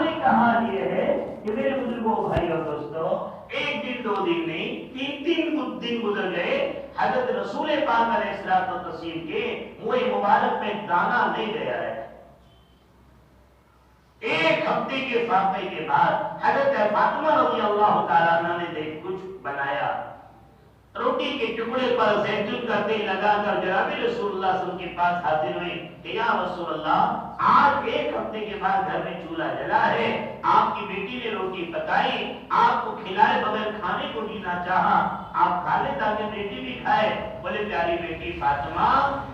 بنانے کا حال یہ ہے کہ میرے بزرگوں بھائی اور دوستوں، ایک دن دو دن نہیں، تین دن گزر گئے، حضرت رسول پاک علیہ الصلوۃ والتسلیم کے منہ مبارک میں دانا نہیں گیا ہے۔ ایک ہفتے کے فاقے کے بعد حضرت فاطمہ رضی اللہ تعالیٰ عنہ نے دیکھ کچھ بنایا، روٹی کے ٹکڑے پر زیتون کا تیل لگا کر جناب رسول اللہ صلی اللہ علیہ وسلم کے پاس حاضر ہوئی کہ یا رسول اللہ، آج ایک ہفتے کے بعد گھر میں چولہا جلا ہے، آپ کی بیٹی نے روٹی پکائی، آپ کو کھلائے بغیر کھانے کو جینا چاہا، آپ کھا لیں تاکہ بیٹی بھی کھائے۔ بولے پیاری بیٹی فاطمہ،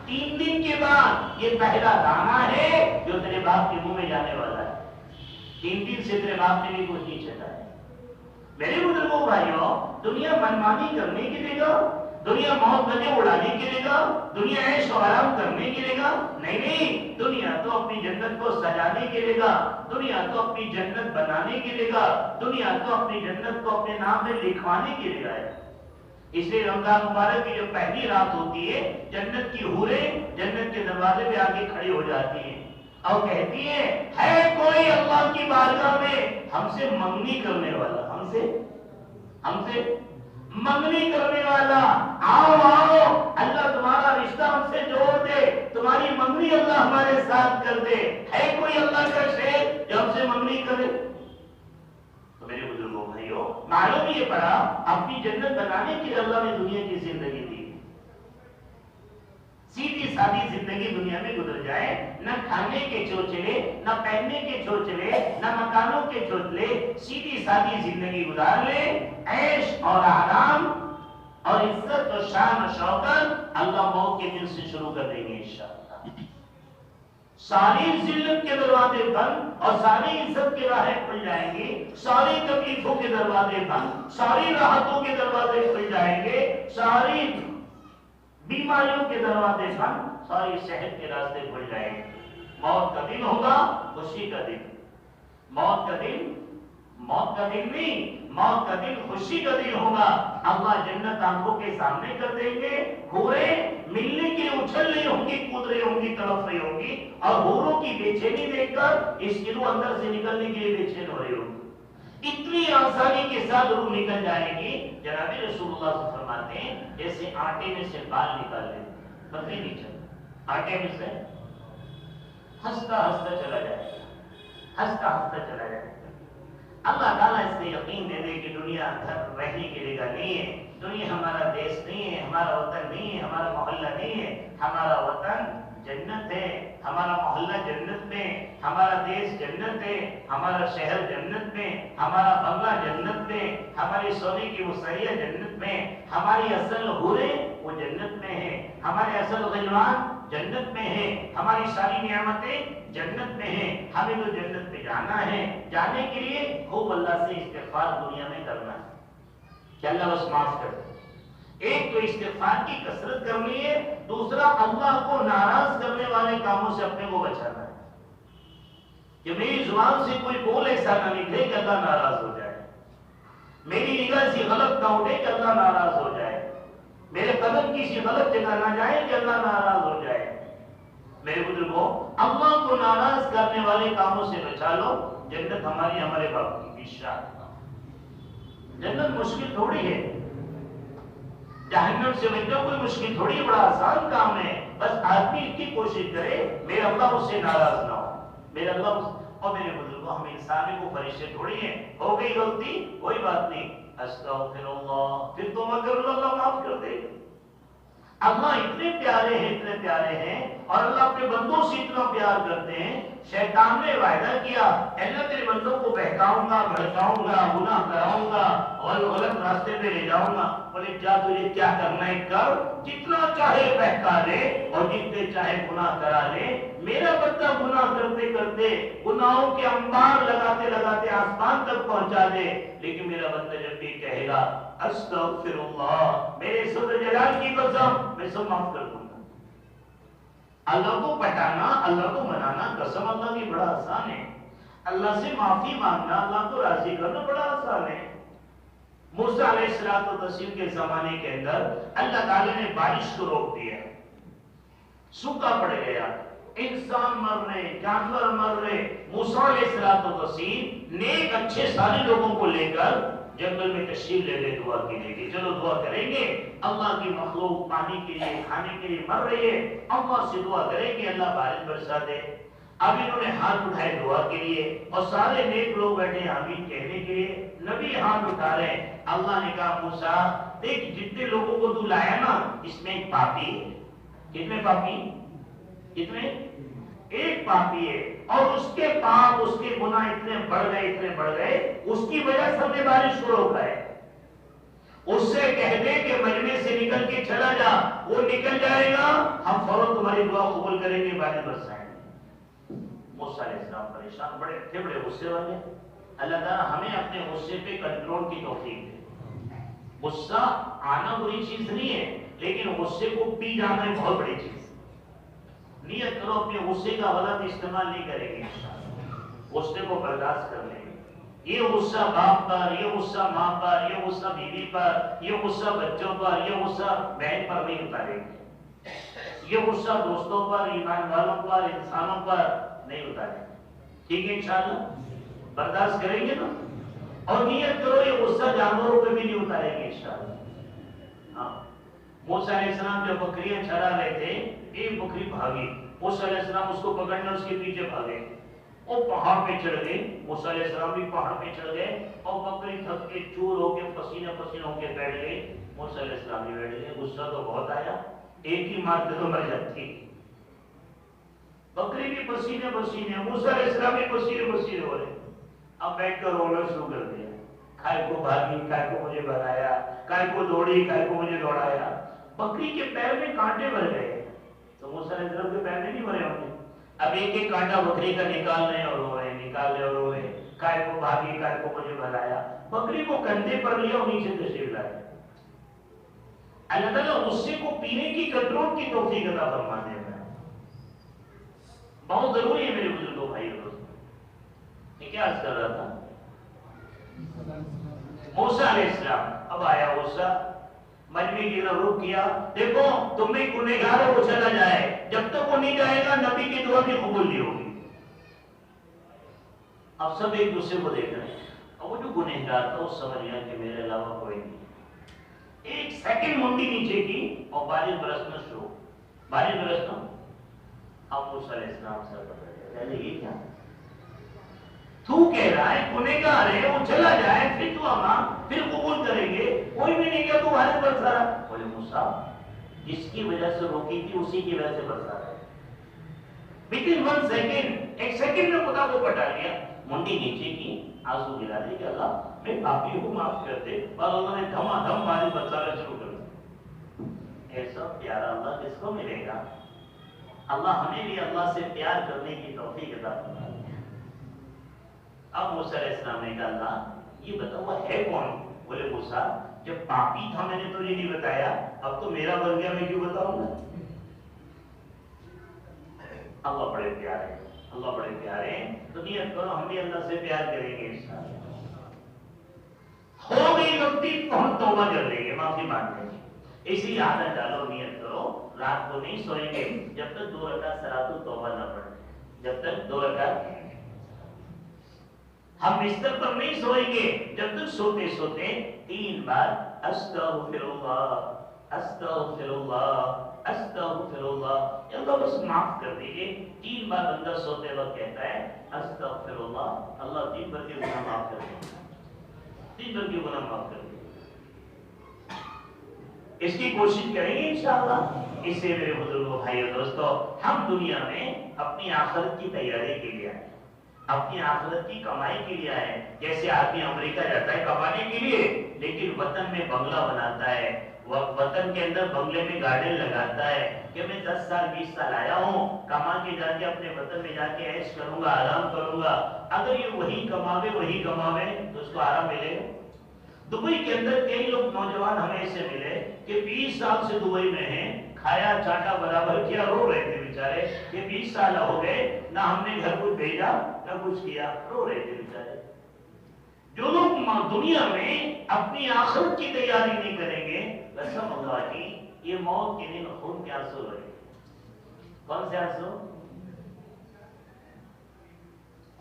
3 دن کے بعد یہ پہلا دانا ہے جو تیرے باپ کے منہ میں جانے والا ہے۔ 3 دن سے تیرے باپ نے بھی کچھ نہیں چلا ہے۔ میرے بزرگوں بھائیوں، دنیا منمانی کرنے کے لیے گا، دنیا موت گدے اڑانے کے لیے گا، دنیا عیش و آرام کرنے کے لیے گا؟ نہیں، دنیا تو اپنی جنت کو سجانے کے لیے گا، دنیا تو اپنی جنت بنانے کے لیے گا، دنیا تو اپنی جنت کو اپنے نام میں لکھوانے کے لیے ہے۔ اس لیے رمضان مبارک کی جو پہلی رات ہوتی ہے، جنت کی حوریں جنت کے دروازے پہ آگے کھڑی ہو جاتی ہیں اور کہتی ہے کوئی اللہ کی بارگاہ میں ہم سے منگنی کرنے والا، ہم سے منگنی کرنے والا، آؤ اللہ تمہارا رشتہ ہم سے جوڑ دے، تمہاری منگنی اللہ ہمارے ساتھ کر دے۔ ہے کوئی اللہ کا شہر جو ہم سے منگنی کرے؟ تو میرے بزرگوں بھائیوں، معلوم یہ پڑا اپنی جنت بنانے کے لیے اللہ نے دنیا کی زندگی دی۔ سیدھی سادی زندگی دنیا میں گزر جائے، نہ کھانے کے چوچلے، نہ پہننے کے چوچلے، نہ مکانوں کے چوچلے، سیدھی سادی زندگی گزار لے، عیش اور آرام اور عزت و شان و شوکت اللہ موت کے دن سے شروع کر دیں گے انشاءاللہ۔ ساری ذلت کے دروازے بند اور ساری عزت کے راہیں کھل جائیں گی، ساری تکلیفوں کے دروازے بند، ساری راحتوں کے دروازے کھل جائیں گے، ساری بیماریوں کے دروازے بند، ساری صحت کے راستے کھل جائیں گے۔ موت کا دن ہوگا خوشی کا دن، موت کا دن نہیں، موت کا دن خوشی کا دن ہوگا۔ اللہ جنت آنکھوں کے سامنے کر دیں گے، حوریں ملنے کے لیے اچھل رہی ہوں گی، کود رہی ہوں گی، تڑپ رہی ہوں گی، اور حوروں کی بے چینی دیکھ کر اس کی روح اندر سے نکلنے کے لیے بے چین ہو رہی ہوگی۔ اتنی آسانی کے ساتھ روح نکل جائے گی، جناب رسول اللہ سے فرماتے ہیں جیسے آٹے میں سے بال نکال لیتے، پتہ ہی نہیں چلتا، آٹے میں سے ہنستا ہنستا چلا جائے گا، ہنستا ہنستا چلا جائے گا۔ اللہ تعالیٰ اس سے یقین دے دے کہ دنیا گھر رہنے کے لیے نہیں ہے، دنیا ہمارا دیش نہیں ہے، ہمارا وطن نہیں ہے، ہمارا محلہ نہیں ہے، ہمارا وطن جنت ہے، ہمارا محلہ جنت میں، ہمارا دیش جنت ہے، ہمارا شہر جنت میں، ہمارا بنگلہ جنت میں، ہماری سونے کی وہ سریا جنت میں، ہماری اصل حوریں وہ جنت میں ہیں، ہمارے اصل غلمان جنت میں ہیں، ہماری ساری نعمتیں جنت میں ہیں۔ ہمیں تو جنت میں جانا ہے، جانے کے لیے خوب اللہ سے استغفار دنیا میں کرنا ہے کہ اللہ بس معاف کر دے۔ ایک تو استغفار کی کثرت کرنی ہے، دوسرا اللہ کو ناراض کرنے والے کاموں سے اپنے کو بچانا ہے کہ میری زبان سے کوئی بول ایسا نہ نکلے کہ اللہ ناراض ہو جائے، میری نگاہ سے غلط نہ اٹھے کہ اللہ ناراض ہو جائے، میرے قدم کسی غلط جگہ نہ جائے کہ اللہ ناراض ہو جائے۔ میرے بزرگوں، اللہ کو ناراض کرنے والے کاموں سے بچا لو، جنت ہماری ہمارے باپ کی انشاءاللہ۔ جنت مشکل تھوڑی ہے، جہنم سے بچنا کوئی مشکل تھوڑی ہے، بڑا آسان کام ہے، بس آدمی اس کی کوشش کرے میرا اللہ اس سے ناراض نہ ہو، میرا اللہ اور میرے بزرگوں ہم انسانی کو فرشتے تھوڑی ہیں، ہو گئی غلطی کوئی بات نہیں، استغفر اللہ، پھر تو مگر اللہ معاف کر دے گا۔ اللہ اتنے پیارے ہیں، اتنے پیارے ہیں، اور اللہ اپنے بندوں سے اتنا پیار کرتے ہیں۔ شیطان نے وعدہ کیا اللہ تیرے بندوں کو بہکاؤں گا، بھڑکاؤں گا، گناہ کراؤں گا اور غلط راستے پہ لے جاؤں گا۔ بولے جا تجھے کیا کرنا ہے کر، جتنا چاہے بہکا لے اور جتنے چاہے گناہ کرا لے، میرا بندہ گناہ کرتے کرتے گناہوں کے انبار لگاتے لگاتے آسمان تک پہنچا دے، لیکن میرا بندہ جب بھی کہے گا استغفر اللہ، میرے ذل جلال کی قسم میں سب معاف کر دوں گا۔ اللہ کو پٹانا، اللہ کو منانا قسم اللہ کی بڑا آسان ہے، اللہ سے معافی مانگنا، اللہ کو راضی کرنا بڑا آسان ہے۔ موسیٰ علیہ السلام کے زمانے کے اندر اللہ تعالی نے بارش کو روک دیا، سوکھا پڑ گیا، इंसान मर रहे, जानवर मर रहे। मूसा अलैहिस्सलाम नेक अच्छे सारे लोगों को लेकर जंगल में तशरीफ ले गए दुआ के लिए कि चलो दुआ करेंगे, अल्लाह की मखलूक पानी के लिए खाने के लिए मर रही है, अल्लाह से दुआ करेंगे अल्लाह बारिश बरसा दे। अब इन्होंने हाथ उठाए दुआ के लिए और सारे नेक लोग बैठे आमीन कहने के लिए। नबी हाथ उठा रहे हैं। अल्लाह ने कहा मूसा देख जितने लोगों को तू लाया ना इसमें एक पापी है। कितने पापी? कितने? एक पापी है और उसके पाप उसके गुनाह इतने बढ़ गए उसकी वजह से हमने बारिश को रोका है। उससे कह दे कि मजमे से निकल के चला जा, वो निकल जाएगा, हम फौरन तुम्हारी दुआ कबूल करेंगे, बारिश बरसाएंगे। मूसा अलैहिस्सलाम परेशान, बड़े थे बड़े गुस्से वाले। अल्लाह ताला हमें अपने गुस्से पे कंट्रोल की तौफीक दे। गुस्सा आना बुरी चीज नहीं है, लेकिन गुस्से को पी जाना है बहुत बड़ी चीज। नियत करो अपने गुस्से का गलत इस्तेमाल नहीं करेंगे, गुस्से को बर्दाश्त कर लेंगे। ये गुस्सा बाप पर, ये गुस्सा माँ पर, ये गुस्सा बीवी पर, ये गुस्सा बच्चों पर, ये गुस्सा बहन पर नहीं उतारेंगे। ये गुस्सा दोस्तों पर, ईमान वालों पर, इंसानों पर नहीं उतारेंगे। ठीक है इंशाअल्लाह, बर्दाश्त करेंगे ना। और नियत करो ये गुस्सा जानवरों पे भी नहीं उतारेंगे इंशाअल्लाह। हाँ, मूसा अलैहिस्सलाम जब बकरियां चरा रहे थे, एक बकरी भागी, मूसा अलैहिस्सलाम उसको पकड़ने उसके पीछे भागे और पहाड़ पे चढ़ गए। मूसा अलैहिस्सलाम भी पहाड़ पे चढ़ गए और बकरी थक के चूर होके पसीने पसीने होके बैठ गई। मूसा अलैहिस्सलाम भी बैठ गए। गुस्सा तो बहुत आया, एक ही मारते तो मर जाती। बकरी भी पसीने पसीने, मूसा अलैहिस्सलाम भी पसीने पसीने हो रहे। अब बैठकर रोना शुरू कर दिया, काय को भागी, काय को मुझे भगाया, काय को दौड़ी, काय को मुझे दौड़ाया। बकरी के पैर में कांटे भर गए, तो मूसा अलैहिस्सलाम के पैर में नहीं भरे होंगे। अब एक एक कांटा बकरी का निकाल रहे और रो रहे, निकाल रहे और रो रहे। काय को भागी, काय को मुझे भगाया। बकरी को कंधे पर लिया और नीचे तशरीफ लाया। अल्लाह ताला गुस्से को पीने की, कंट्रोल की तौफीक अता फरमाने में बहुत जरूरी है मेरे बुजुर्गों भाई और दोस्तों। ये क्या अर्ज कर रहा था? मूसा अलैहिस्सलाम अब आया गुस्सा, मजमे की तरफ रुख किया। देखो तुम भी गुनहगार हो, वो चला जाए, जब तक वो नहीं जाएगा नबी की दुआ भी कबूल नहीं होगी। अब सब एक दूसरे को देख रहे हैं। अब वो जो गुनहगार था वो समझ गया कि मेरे अलावा कोई नहीं। एक सेकंड मुंडी नीचे की और बारिश बरसना शुरू, बारिश बरसना। अब मूसा अलैहिस्सलाम से पहले ये क्या तू कह रहा है गुनहगार है, वो चला जाए फिर दुआ मांग, फिर कबूल करेंगे, कोई भी नहीं किया, तू बारिश बरसा रहा। बोले मूसा जिसकी वजह से रोकी थी उसी की वजह से बरसा रहा है। विदिन 1 सेकेंड, एक सेकेंड में खुदा को पटा लिया। मुंडी नीचे की, आंसू गिरा दिए कि अल्लाह मैं पापी हूँ, माफ कर दे। और उन्होंने धमाधम बारिश बरसाना शुरू कर दिया। ऐसा प्यारा अल्लाह किसको मिलेगा? अल्लाह हमें भी अल्लाह से प्यार करने की तौफीक अता फरमाए। अब मूसा अलैहिस्सलाम ने कहा अल्लाह ये बता हुआ है कौन? बोले मूसा जब पापी था मैंने तो ये नहीं बताया, अब तो मेरा बन गया, मैं क्यों बताऊंगा? अल्लाह बड़े प्यारे, अल्लाह बड़े प्यारे। तो नियत करो हम भी अल्लाह से प्यार करेंगे इंशाअल्लाह। हो गई गलती तो हम तौबा कर लेंगे, माफी मांग लेंगे। इसी आदत डालो, नियत करो रात को नहीं सोएंगे जब तक 2 रकात सलातुल तौबा न पढ़े। जब तक 2 रकात हम बिस्तर पर नहीं सोएंगे जब तक सोते सोते 3 बार अस्तगफिरुल्लाह अस्तगफिरुल्लाह अस्तगफिरुल्लाह, अल्लाह बस माफ कर दीजिए। 3 बार बंदा सोते वक्त कहता है अस्तगफिरुल्लाह, अल्लाह दिन भर के गुनाह माफ कर दे, दिन भर के गुनाह माफ कर दे। इसकी कोशिश करेंगे इंशाअल्लाह। इससे मेरे बुजुर्गों भाइयों दोस्तों, हम दुनिया में अपनी आखिरत की तैयारी के लिए आए, अपनी आखिरत की कमाई के लिए आए। जैसे आदमी अमेरिका जाता है कमाने के लिए, लेकिन वतन में बंगला बनाता है, वतन के अंदर बंगले में गार्डन लगाता है कि मैं 10 साल 20 साल आया हूँ, कमा के जाके अपने वतन में जाके ऐश करूंगा, आराम करूंगा। अगर ये वही कमावे तो उसको आराम मिलेगा? दुबई के अंदर कई लोग नौजवान हमें ऐसे मिले कि 20 साल से दुबई में हैं, खाया चाटा बराबर किया, रो रहे थे बेचारे कि 20 साल हो गए ना हमने घर को भेजा ना कुछ किया, रो रहे थे बेचारे। जो लोग दुनिया में अपनी आखिरत की तैयारी नहीं करेंगे, कसम अल्लाह की, ये मौत के दिन खून के आंसू रोएंगे। कौन से आंसू?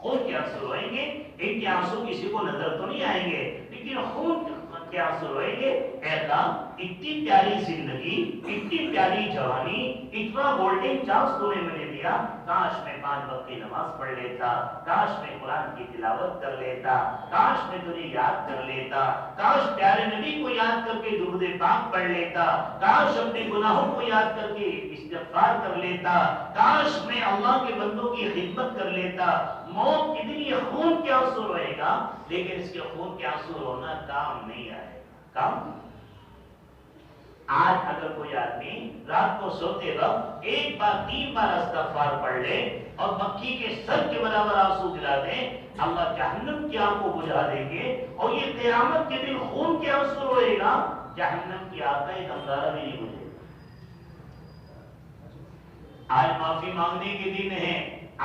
خون کے آنسو روئیں گے. ان کے آنسو کسی کو نظر تو نہیں آئیں گے لیکن خون کے آنسو روئیں گے. اے اللہ اتنی پیاری زندگی, اتنی پیاری جوانی, اتنا گولڈن چانس تو نے مجھے دیا. کاش میں 5 وقت کی نماز پڑھ لیتا, کاش میں قرآن کی تلاوت کر لیتا, کاش میں تجھے یاد کر لیتا, کاش پیارے نبی کو یاد کر کے درود پاک پڑھ لیتا, کاش اپنے گناہوں کو یاد کر کے استغفار کر لیتا, کاش میں اللہ کے بندوں کی خدمت کر لیتا. موت کے دن یہ خون کے آنسو روئے گا لیکن اس کے خون کے آنسو رونا کام نہیں آئے. کام آج اگر کوئی آدمی رات کو سوتے وقت 1 بار 3 بار استغفار پڑھ لے اور مکھی کے سر کے برابر آنسو گرا دے, اللہ جہنم کی آگ کو بجھا دیں گے اور یہ قیامت کے دن خون کے آنسو روئے گا. جہنم کی آگ کا ایک انگارہ بھی نہیں بجھے. آج معافی مانگنے کے دن ہے,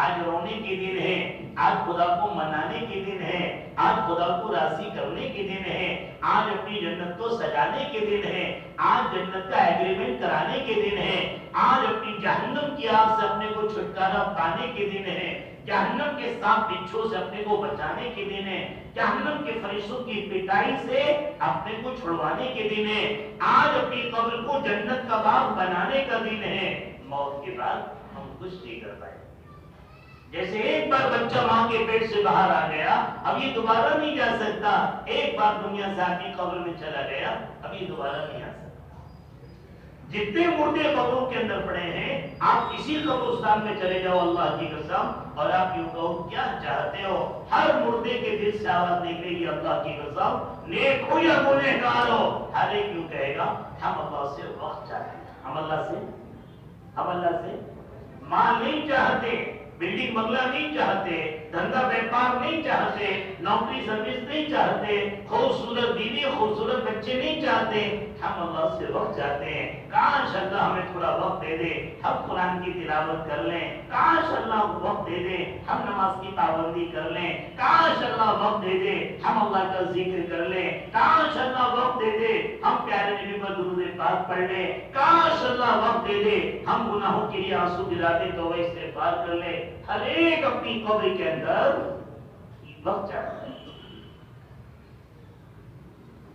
آج رونے کے دن ہے, آج خدا کو منانے کے دن ہے, آج خدا کو راضی کرنے کے دن ہے, آج اپنی جنت کو سجانے کے دن ہے, آج جنت کا ایگریمنٹ کرانے کے دن ہے, آج اپنی جہنم کی آگ سے اپنے کو چھٹکارا پانے کے دن ہے, جہنم کے ساتھ بچھو سے اپنے کو بچانے کے دن ہے, جہنم کے فرشتوں کی پٹائی سے اپنے کو چھڑوانے کے دن ہے, آج اپنی قبر کو جنت کا باغ بنانے کا دن ہے. موت کے بعد ہم کچھ نہیں کر پائے. جیسے ایک بار بچہ ماں کے پیٹ سے باہر آ گیا, اب یہ دوبارہ نہیں جا سکتا. ایک بار دنیا سے آدمی قبر میں چلا گیا, اب یہ دوبارہ نہیں آ سکتا. جتنے مردے قبروں کے اندر پڑے ہیں آپ اسی قبرستان میں چلے جاؤ اللہ کی قسم, اور آپ یوں کہو کیا چاہتے ہو, ہر مردے کے دل سے آواز نکلے گی اللہ کی قسم, نیک ہو یا گنہگار ہو, ہر ایک یوں کہے گا ہم اللہ سے وقت چاہتے ہیں, ہم اللہ سے مال نہیں چاہتے, بلڈنگ بنگلہ نہیں چاہتے, دھندا بیپار نہیں چاہتے, نوکری سروس نہیں چاہتے, خوبصورت بیوی خوبصورت بچے نہیں چاہتے, ہم اللہ سے وقت چاہتے ہیں. کاش اللہ ہمیں تھوڑا وقت دے دے, ہم قرآن کی تلاوت کر لیں, کاش اللہ وقت دے دے, ہم نماز کی پابندی کر لیں, کاش اللہ وقت دے دے, ہم اللہ کا ذکر کر لیں, کاش اللہ وقت دے دے, ہم پیارے نبی پر درود پاک پڑھ لیں, کاش اللہ وقت دے دے, ہم گناہوں کے لیے آنسو گراتے توبہ استغفار کر لیں. ہر ایک اپنی قبر کے اندر وقت چاہتا ہے.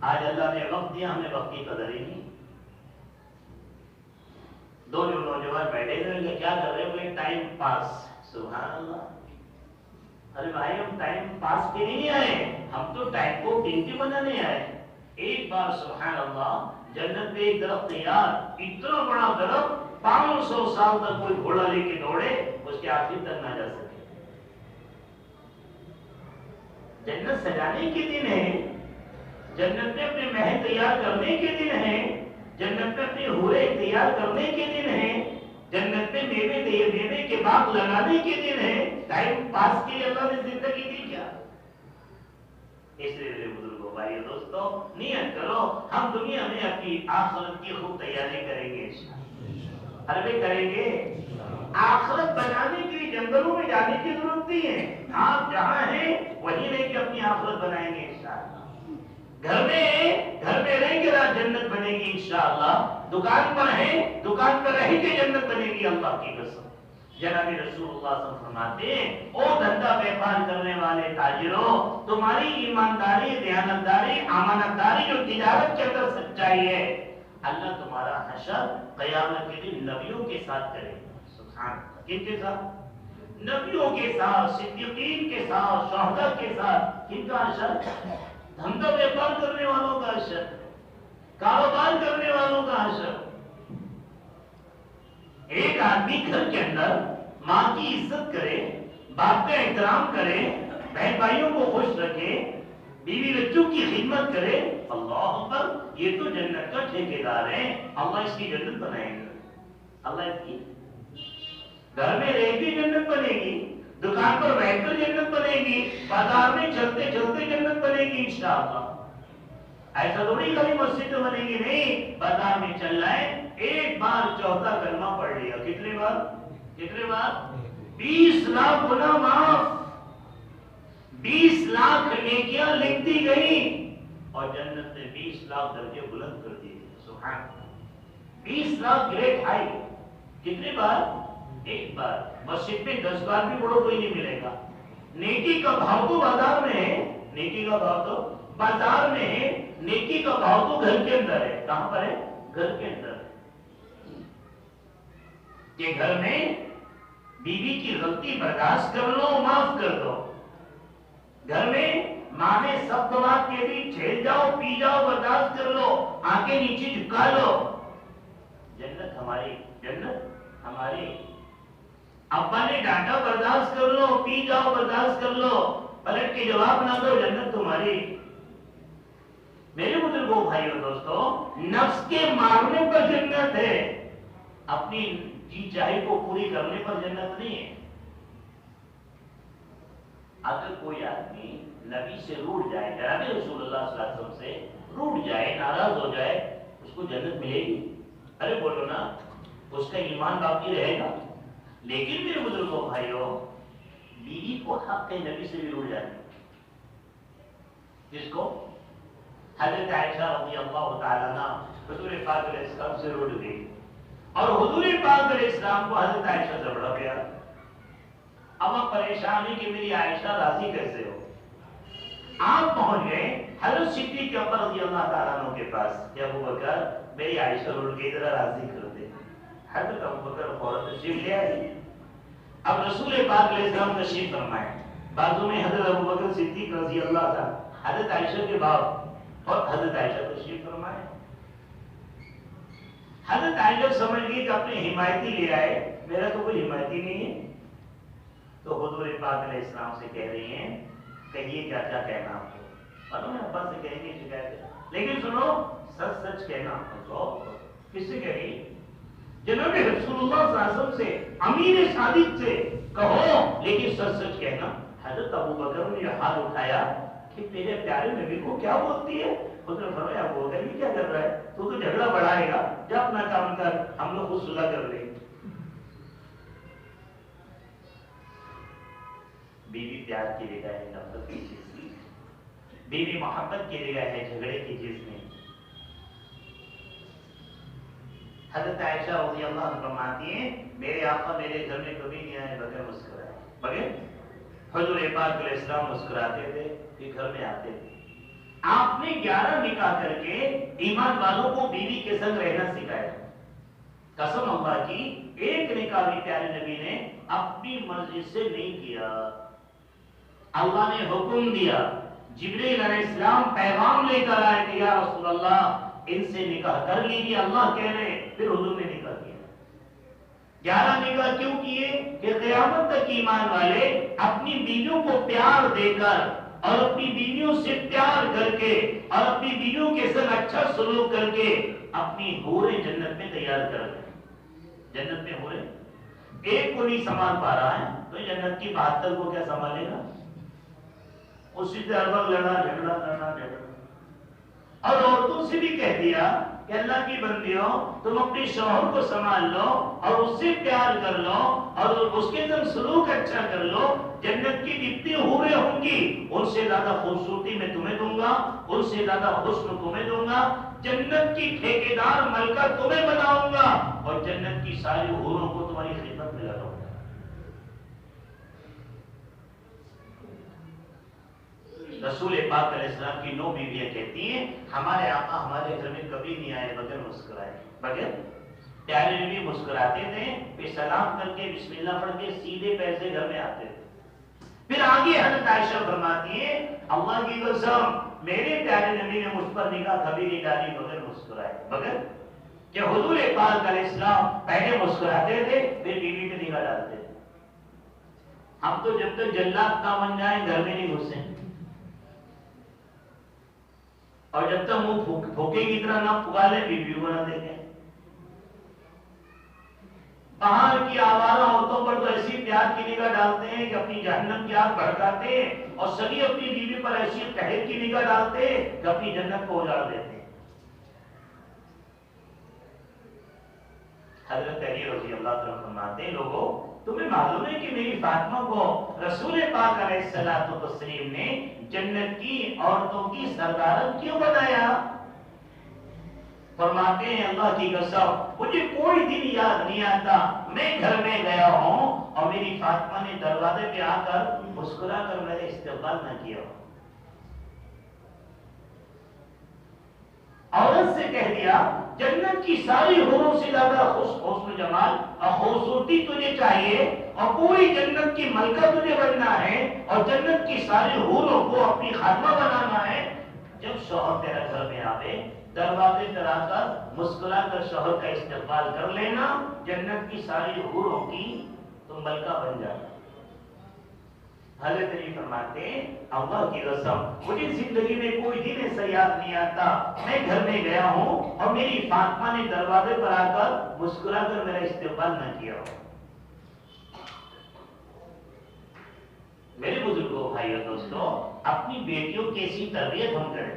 آج اللہ نے وقت دیا, ہمیں وقت کی قدر ہی نہیں. 2 نوجوان بیٹھے ہوئے, کیا کر رہے ہیں, ٹائم پاس. سبحان اللہ. ارے بھائی ہم ٹائم پاس کے نہیں آئے, ہم تو ٹائم کو قیمتی بنانے آئے. ایک بار سبحان اللہ جنت میں ایک درخت تیار, اتنا بڑا درخت 500 سال تک کوئی گھوڑا لے کے دوڑے اس کے آخر تک نہ جا سکے. جنت سجانے کے دن ہے, جنت میں اپنے محل تیار کرنے کے دن ہے, جنت میں اپنے حورے تیار کرنے کے دن ہے, جنت میں میوے کے باغ لگانے کے دن ہے. ٹائم پاس کے لیے اللہ نے زندگی دی کیا؟ اس لیے میرے بزرگوں بھائیو دوستو نیت کرو, ہم دنیا میں اپنی آخرت کی خوب تیاری کریں گے, عربی کریں گے. آخرت بنانے کے لیے جنگلوں میں جانے کی ضرورت نہیں ہے, آپ جہاں ہیں وہیں رہ کے اپنی آخرت بنائیں گے انشاءاللہ. گھر میں رہیں گے جنت بنے گی انشاءاللہ. دکان پر ہیں, دکان پر رہیں گے جنت بنے گی اللہ کی قسم. جناب رسول اللہ صلی اللہ علیہ وسلم فرماتے ہیں, او دھندا بیپار کرنے والے تاجروں, تمہاری ایمانداری, دیانتداری, امانتداری جو تجارت کے اندر سچائی ہے, اللہ تمہارا حشر قیامت کے دن نبیوں کے ساتھ کرے. سبحان اللہ. کن کے ساتھ؟ نبیوں کے ساتھ, صدیقین کے ساتھ, شہداء کے ساتھ. کن کا حشر؟ دھندا بیپار کرنے والوں کا حشر, کاروبار کرنے والوں کا حشر. ایک آدمی گھر کے اندر ماں کی عزت کرے, باپ کا احترام کرے, بہن بھائیوں کو خوش رکھے, بیوی بچوں کی خدمت کرے, اللہ اکبر, یہ تو جنت کا ٹھیکیدار ہے. اللہ اس کی جنت بنائے گا. اللہ اس کی گھر میں رہ کے جنت بنے گی, دکان پر بیٹھ کر جنت بنے گی, بازار میں چلتے چلتے جنت بنے گی انشاءاللہ. ایسا تھوڑی کبھی مسجد تو بنے گی نہیں, بازار میں چل رہا ہے, ایک بار چوتھا کلمہ پڑھ لیا. کتنے بار 20 لاکھ گناہ معاف, 20 لاکھ نیکیاں لکھ دی گئی, اور جنت نے 20 لاکھ درجے بلند کر دیے. سبحان اللہ. 20 لاکھ گریڈ ہائی. کتنے بار؟ ایک بار. مسجد میں 10 بار بھی پڑھو کوئی نہیں ملے گا, नेकी का भाव तो बाजार में है, नेकी का भाव तो बाजार में है, नेकी का भाव तो घर के अंदर है। कहां पर है? घर के अंदर। ये घर में बीवी की गलती बर्दाश्त कर लो, माफ कर दो। घर में माँ ने सब बात के भी झेल जाओ, पी जाओ, बर्दाश्त कर लो, आंखें नीचे झुका लो। जन्नत हमारी, जन्नत हमारी। अब्बा ने डांटा, बर्दाश्त कर लो, पी जाओ, बर्दाश्त कर लो, पलट के जवाब ना दो, जन्नत तुम्हारी। मेरे बुजुर्गों, भाइयों, दोस्तों, नफ्स के मारने पर जन्नत है, अपनी जी चाहे को पूरी करने पर जन्नत नहीं है। अगर कोई आदमी नबी से रूठ जाए, जनाब रसूलुल्लाह सल्लल्लाहु अलैहि वसल्लम से रूठ जाए, नाराज हो जाए, उसको जन्नत मिलेगी? अरे बोलो ना, उसका ईमान बाकी रहेगा। लेकिन मेरे बुजुर्गों, भाइयों, बीवी को हक है नबी से भी रूठ जाए। जिसको हजरत आयशा रज़ियल्लाहु ताला अन्हा हुजूर पाक अलैहिस्सलाम से रूठ गई और हुजूर पाक अलैहिस्सलाम को हजरत आयशा से बड़ा प्यार। अब आप परेशान है कि मेरी आयशा राजी कैसे हो। आप पहुंच गए हजरत सिद्दीक़ अकबर रज़ियल्लाहु ताला अन्हु के पास कि अबू बकर, मेरी आयशा रूठ गई, जरा राजी कर दे। हजरत अबू बकर फौरन तशरीफ ले आए। अब रसूल पाक अलैहिस्सलाम तशरीफ फरमाए, बाजू में हजरत अबू बकर सिद्दीक़ रज़ियल्लाहु ताला, हजरत आयशा के बाप और हजरत आयशा तशरीफ फरमाए। हजरत आयशा समझ गई कि अपने हिमायती ले आए, मेरा तो कोई हिमायती नहीं है। तो हुजूर पाक अलैहिस्सलाम से कह रही हैं, कहिए क्या क्या कहना आपको। और मैं अब्बा से कहेंगे शिकायत है, लेकिन सुनो, सच सच कहना आपको। किससे कह रही? जनाब रसूलुल्लाह सल्लल्लाहु अलैहि वसल्लम से, अमीर सादिक से कहो, लेकिन सच सच कहना। हजरत अबू बकर ने हाथ उठाया कि तेरे प्यारे नबी को क्या बोलती है? उसने फरमाया, अबू बकर ये क्या कर रहा है, तू तो झगड़ा बढ़ाएगा, जा अपना काम कर, हम लोग खुद सुलह कर लेंगे। बीवी प्यार की जगह है नफरत की चीज, बीवी मोहब्बत की जगह है झगड़े की चीज में। हजरत आयशा रज़ियल्लाहु अन्हा फरमाती हैं, मेरे आका मेरे घर में कभी नहीं आए बगैर मुस्कुराए। बगैर हुजूर पाक अलैहिस्सलाम मुस्कुराते थे कि घर में आते थे। आपने 11 निकाह करके ईमान वालों को बीवी के संग रहना सिखाया। कसम अल्लाह की, एक निकाह भी प्यारे नबी ने अपनी मर्जी से नहीं किया। अल्लाह ने हुक्म दिया, जिब्रील अलैहिस्सलाम पैगाम लेकर आए कि या रसूल अल्लाह, इनसे निकाह कर लीजिए, अल्लाह कह रहे हैं। फिर हुजूर ने निकाह किया। 11 निकाह क्यों किए? कि क़यामत तक ईमान वाले अपनी बीवियों को प्यार देकर और अपनी बीवियों से प्यार करके और अपनी बीवियों के साथ अच्छा सलूक करके अपनी हूरें जन्नत में तैयार कर रहे। जन्नत में हूरें एक को नहीं संभाल पा रहा है तो जन्नत की 72 को क्या संभालेगा? उसी से हर वक्त लड़ा झगड़ा। और औरतों से भी कह दिया कि अल्लाह की बंदियों, तुम अपने शौहर को संभाल लो और उससे प्यार कर लो और उसके साथ सलूक अच्छा कर लो। जन्नत की जितनी हूरें होंगी उनसे ज्यादा खूबसूरती मैं तुम्हें दूंगा, उनसे ज्यादा हुस्न तुम्हें दूंगा। जन्नत की ठेकेदार मलका तुम्हें बनाऊंगा और जन्नत की सारी हूरों को तुम्हारी खिदमत में लगाऊंगा। रसूल पाक अलैहिस्सलाम की 9 बीवियां कहती हैं, हमारे आका हमारे घर में कभी नहीं आए बगैर मुस्कुराए। बगैर प्यारे नबी मुस्कुराते थे, फिर सलाम करके बिस्मिल्लाह पढ़ के सीधे पैर से घर में आते थे। फिर आगे हजरत आयशा फरमाती है, अल्लाह की कसम, मेरे प्यारे नबी ने मुझ पर निगाह कभी नहीं डाली बगैर मुस्कुराए। बगैर कि हुजूर पाक अलैहिस्सलाम पहले मुस्कुराते थे, फिर बीवी पे निगाह डालते थे। हम तो जब तक जल्लाद ना बन जाए घर में नहीं घुसे, और जब तक मुंह भूखे की तरह ना पुकारे बीवी को ना देखें। बाहर की आवारा औरतों पर तो ऐसी प्यार की निगाह डालते हैं कि अपनी जहन्नम की आग भड़काते हैं, और सभी अपनी बीवी पर ऐसी कहर की निगाह डालते हैं कि अपनी जन्नत को उजाड़ देते हैं। हजरत अली रज़ियल्लाहु अन्हु फरमाते हैं, लोगों तुम्हें मालूम है कि मेरी फातिमा को रसूल पाक अलैहिस्सलातु तस्लीम ने जन्नत की औरतों की सरदारन क्यों बनाया? फरमाते हैं अल्लाह की कसम मुझे कोई दिन याद नहीं आता मैं घर में गया हूं और मेरी फातिमा ने दरवाजे पे आकर मुस्कुरा कर मेरा इस्तकबाल न किया। औरत से कह दिया जन्नत की सारी हूरों से ज्यादा हुस्न जमाल और खूबसूरती तुझे चाहिए और पूरी जन्नत की मलका तुझे बनना है और जन्नत की सारी हूरों को अपनी खात्मा बनाना है। जब शौहर तेरा घर में आवे दरवाजे पर आकर मुस्कुरा कर शौहर का इस्तकबाल कर लेना, जन्नत की सारी हूरों की तुम मलका बन जाना। हज़रत अली फरमाते अल्लाह की कसम मुझे जिंदगी में कोई दिन ऐसा याद नहीं आता मैं घर में गया हूं और मेरी फातिमा ने दरवाजे पर आकर मुस्कुरा कर मेरा इस्तकबाल न किया हो। मेरे बुजुर्गों भाइयों दोस्तों अपनी बेटियों की ऐसी तरबियत हम करें।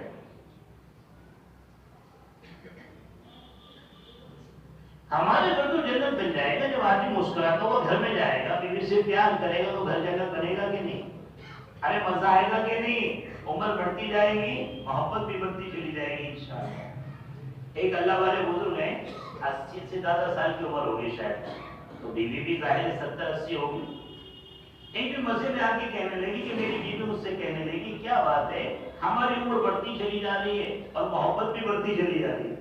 हमारे घर तो जन्नत बन जाएगा जब आदमी मुस्कुराता हुआ घर में जाएगा, बीवी से प्यार करेगा तो घर जन्नत बनेगा कि नहीं? अरे मजा आएगा कि नहीं? उम्र बढ़ती जाएगी, मोहब्बत भी बढ़ती चली जाएगी इंशाअल्लाह। एक अल्लाह वाले बुजुर्ग हैं 80 से ज्यादा साल की उम्र होगी शायद, तो बीवी भी जाहिर 70-80 होगी। एक दिन मजे में आके कहने लगी कि मेरी बीवी मुझसे कहने लगी क्या बात है हमारी उम्र बढ़ती चली जा रही है और मोहब्बत भी बढ़ती चली जा रही है।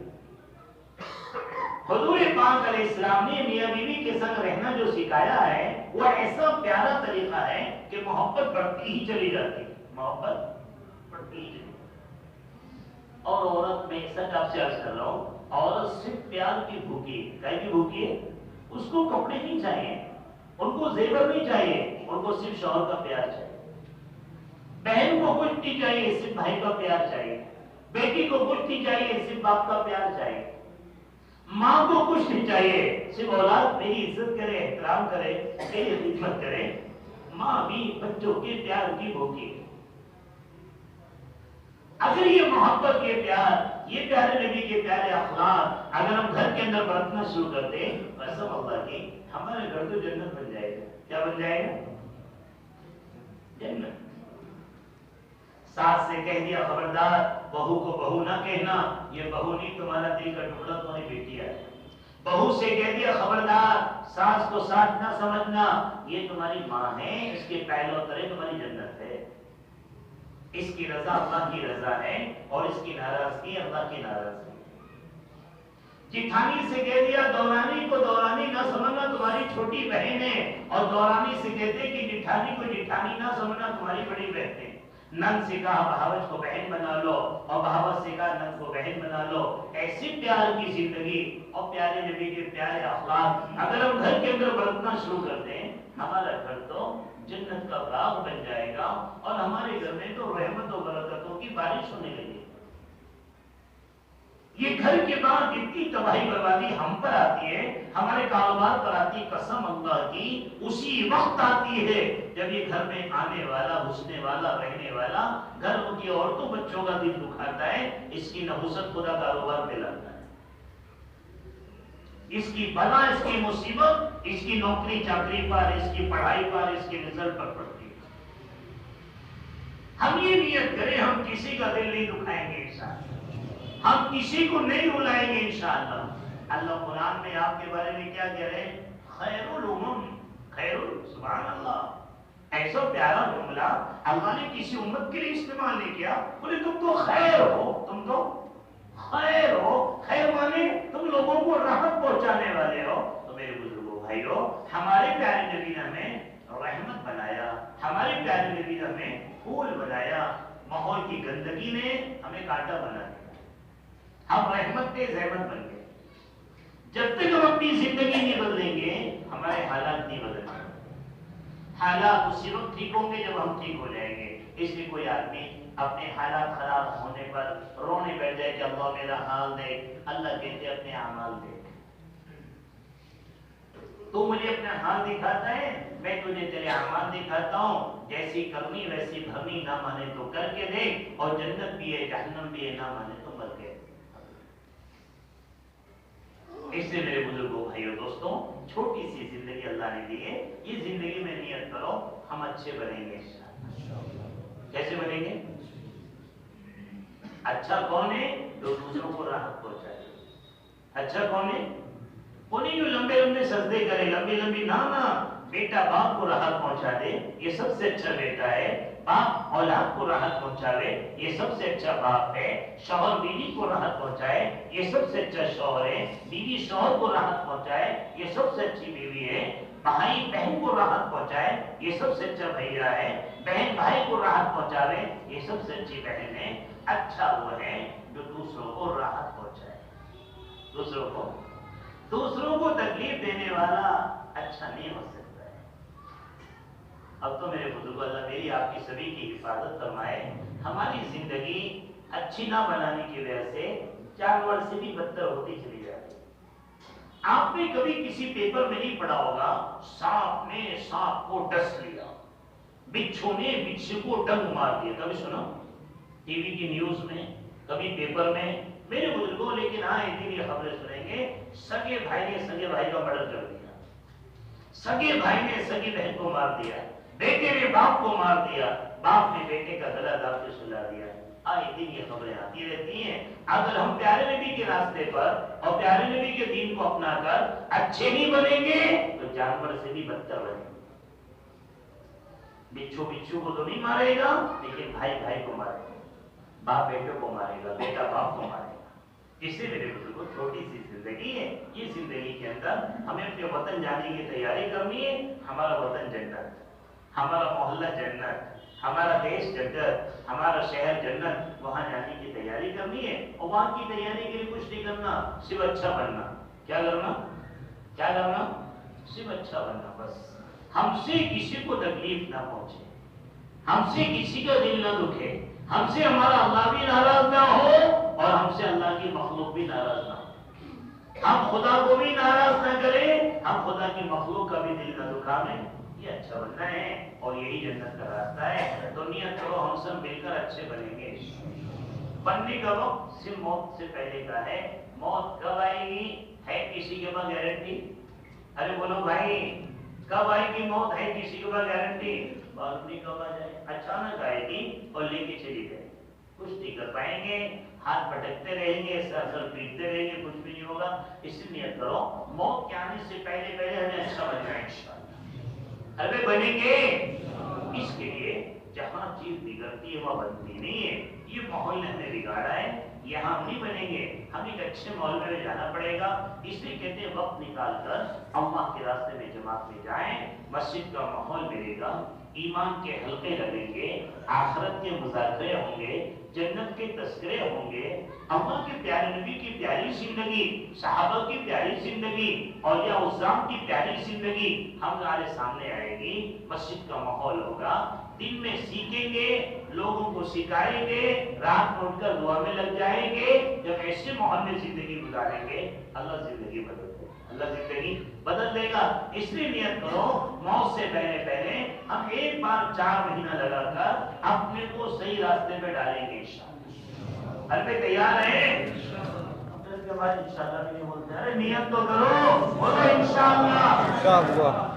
हुजूर पाक अलैहिस्सलाम ने मियां बीवी के संग रहना जो सिखाया है वो ऐसा प्यारा तरीका है कि मोहब्बत बढ़ती ही चली जाती है, मोहब्बत बढ़ती ही चली। और औरत में सच आपसे अर्ज कर रहा हूं, औरत सिर्फ प्यार की भूखी है। क्या की भूखी है? उसको कपड़े नहीं चाहिए, उनको जेवर नहीं चाहिए, उनको सिर्फ शौहर का प्यार चाहिए। बहन को कुछ नहीं चाहिए, सिर्फ भाई का प्यार चाहिए। बेटी को कुछ नहीं चाहिए, सिर्फ बाप का प्यार चाहिए। माँ को कुछ नहीं चाहिए, सिर्फ औलाद मेरी इज्जत करे, एहतराम करे, मेरी खिदमत करे। माँ भी बच्चों के प्यार की भूखी है। अगर ये मोहब्बत के प्यार, ये प्यारे नबी के प्यारे अखलाक अगर हम घर के अंदर बरतना शुरू कर दे कसम अल्लाह की हमारे घर तो जन्नत बन जाएगा। क्या बन जाएगा? जन्नत। सास से कह दिया खबरदार बहू को बहू ना कहना, ये बहू नहीं तुम्हारा दिल का टुकड़ा तुम्हारी बेटी है। बहू से कह दिया खबरदार सास को सास ना समझना, ये तुम्हारी माँ है, इसके पहले तरे तुम्हारी जन्नत है। इसकी रजा अल्लाह की रजा है और इसकी नाराजगी अल्लाह की नाराजगी। जिठानी से कह दिया दौरानी को दौरानी ना समझना, तुम्हारी छोटी बहन है, और दौरानी से कहते कि जिठानी को जिठानी ना समझना, तुम्हारी बड़ी बहन है। नंद से कहा बहावत को बहन बना लो और बहावत से कहा नंद को बहन बना लो। ऐसी प्यार की जिंदगी और प्यारे नबी के प्यारे अखलाक अगर हम घर के अंदर बरतना शुरू कर दें, हमारा घर तो जन्नत का बाग बन जाएगा और हमारे घर में तो रहमत और बरकतों की बारिश होने लगेगी। ये घर के बाद इतनी तबाही बर्बादी हम पर आती है, हमारे कारोबार पर आती, कसम अल्लाह की उसी वक्त आती है जब ये घर में आने वाला, घुसने वाला, रहने वाला घर उनकी औरतों बच्चों का दिल दुखाता है। इसकी नहुसत खुदा कारोबार पे लगता है, इसकी बला, इसकी मुसीबत, इसकी नौकरी चाकरी पर, इसकी पढ़ाई पर, इसके रिजल्ट पर पड़ती है। हम ये नियत करें हम किसी का दिल नहीं दुखाएंगे इंशाअल्लाह, हम किसी को नहीं रुलाएंगे इंशाअल्लाह। अल्लाह कुरान में आपके बारे में क्या कह रहे हैं? खैरुल उम्म, खैरुल, सुभान अल्लाह। ऐसा प्यारा जुमला अल्लाह ने किसी उम्मत के लिए इस्तेमाल नहीं किया। बोले तुम तो खैर हो, तुम तो खैर हो। खैर माने तुम लोगों को राहत पहुंचाने वाले हो। तो मेरे बुजुर्गों भाइयों, हमारे प्यारे नबी ने हमें रहमत बनाया, हमारे प्यारे नबी ने हमें फूल बनाया, माहौल की गंदगी ने हमें कांटा बना दिया। हम रहमत पे रहमत बन गए। जब तक हम अपनी जिंदगी नहीं बदलेंगे हमारे हालात नहीं बदलेंगे। हालात उसी वक्त ठीक होंगे जब हम ठीक हो जाएंगे। इसलिए कोई आदमी अपने हालात खराब होने पर रोने बैठ जाए कि अल्लाह मेरा हाल देख, अल्लाह कहते अपने अमाल देख। तू मुझे अपना हाल दिखाता है, मैं तुझे तेरे अमाल दिखाता हूँ। जैसी करनी वैसी भरनी, ना माने तो करके देख, और जन्नत भी है जहन्नम भी है, ना माने तो मर गए। इसलिए मेरे बुजुर्गों भाइयों दोस्तों, छोटी सी जिंदगी अल्लाह ने दी है, ये जिंदगी में नियत करो हम अच्छे बनेंगे इंशाअल्लाह। कैसे बनेंगे? अच्छा कौन है? जो दूसरों को राहत पहुंचाए। अच्छा कौन है? वो नहीं जो लंबे लंबे सजदे करे, लंबी लंबी, ना ना, बेटा बाप को राहत पहुंचा दे, ये सबसे अच्छा बेटा है। बाप औलाद को राहत पहुंचावे, ये सबसे अच्छा बाप है। शौहर बीवी को राहत पहुंचाए, ये सबसे अच्छा शौहर है। बीवी शौहर को राहत पहुंचाए, ये सबसे अच्छी बीवी है। भाई बहन को राहत पहुंचाए, ये सबसे अच्छा भैया है। बहन भाई को राहत पहुंचावे, ये सबसे अच्छी बहन है। अच्छा वो है जो दूसरों को राहत पहुंचाए, दूसरों को तकलीफ देने वाला अच्छा नहीं हो सकता है। अब तो मेरे बुजुर्ग, अल्लाह मेरी आपकी सभी की हिफाजत फरमाए। हमारी जिंदगी अच्छी ना बनाने की वजह से जानवर से भी बदतर होती चली जाती है। आपने कभी किसी पेपर में नहीं पढ़ा होगा, सांप ने सांप को डस लिया, बिच्छू ने बिच्छू को डंग मार दिया। कभी सुना? टीवी की न्यूज में, कभी पेपर में? मेरे बुजुर्गों, लेकिन हाँ एक दिन ये खबरें सुनेंगे, सगे भाई ने सगे भाई का मर्डर कर दिया, सगे भाई ने सगी बहन को मार दिया, बेटे ने बाप को मार दिया, बाप ने बेटे का गला दाब के सुला दिया। आए दिन ये खबरें आती रहती हैं। अगर हम प्यारे नबी के रास्ते पर और प्यारे नबी के दीन को अपनाकर अच्छे नहीं बनेंगे तो जानवर से भी बदतर बनेंगे। बिच्छू बिच्छू को तो नहीं मारेगा, लेकिन भाई भाई को मारेगा, बाप बेटे को मारेगा, बेटा बाप को मारेगा। इससे मेरे बुजुर्गों, छोटी सी जिंदगी है, ये जिंदगी के अंदर हमें अपने वतन जाने की तैयारी करनी है। हमारा वतन जन्नत, हमारा मोहल्ला जन्नत, हमारा देश जन्नत, हमारा शहर जन्नत, वहां जाने की तैयारी करनी है। और वहां की तैयारी के लिए कुछ नहीं करना, सिर्फ अच्छा बनना। क्या करना? क्या करना? सिर्फ अच्छा बनना बस। हमसे किसी को तकलीफ ना पहुंचे, हमसे किसी का दिल ना दुखे, हमसे हमारा अल्लाह भी नाराज ना हो और हमसे अल्लाह की मखलूक भी नाराज ना हो। हम खुदा को भी नाराज ना करें, हम खुदा की मखलूक का भी दिल ना दुखावें। ये अच्छा बनना है और यही जन्नत का रास्ता है। तो नियत करो हम सब मिलकर अच्छे बनेंगे। बनने का वक्त सिर्फ मौत से पहले का है। मौत कब आएगी है किसी के पास गारंटी? अरे बोलो भाई, कब आएगी मौत है किसी के पास गारंटी? मालूम नहीं कब आ जाए, अचानक आएगी और लेके चली जाए। कुछ नहीं कर पाएंगे, हाथ भटकते रहेंगे, सर पीटते रहेंगे, कुछ भी नहीं होगा। इसलिए नियत करो मौत के आने से पहले पहले हमें अच्छा बनना है इंशाअल्लाह। अरे बनेंगे, इसके लिए जहाँ चीज बिगड़ती है वह बनती नहीं है। ये माहौल ने हमें बिगाड़ा है, यहाँ हम नहीं बनेंगे, हम एक अच्छे माहौल में जाना पड़ेगा। इसलिए कहते हैं वक्त निकाल कर अल्लाह के रास्ते में जमात में जाएं, मस्जिद का माहौल मिलेगा, ईमान के हल्के लगेंगे, आखिरत के मुज़ाकरे होंगे, जन्नत के तस्करे होंगे, अल्लाह के प्यारे नबी की प्यारी जिंदगी, सहाबा की प्यारी जिंदगी, औलिया उज़्ज़ाम की प्यारी जिंदगी हमारे सामने आएगी। मस्जिद का माहौल होगा, दिन में सीखेंगे, लोगों को सिखाएंगे, रात में उठकर दुआ में लग जाएंगे। जब ऐसे माहौल में जिंदगी गुजारेंगे अल्लाह जिंदगी बदल देगा, अल्लाह जिंदगी बदल देगा। इसलिए नियत करो मौत से पहले पहले हम एक बार 4 महीना लगाकर अपने को सही रास्ते पे डालेंगे इंशाअल्लाह। हर पे तैयार है? इंशाअल्लाह भी नहीं बोलते, अरे नियत तो करो, बोलो इंशाअल्लाह।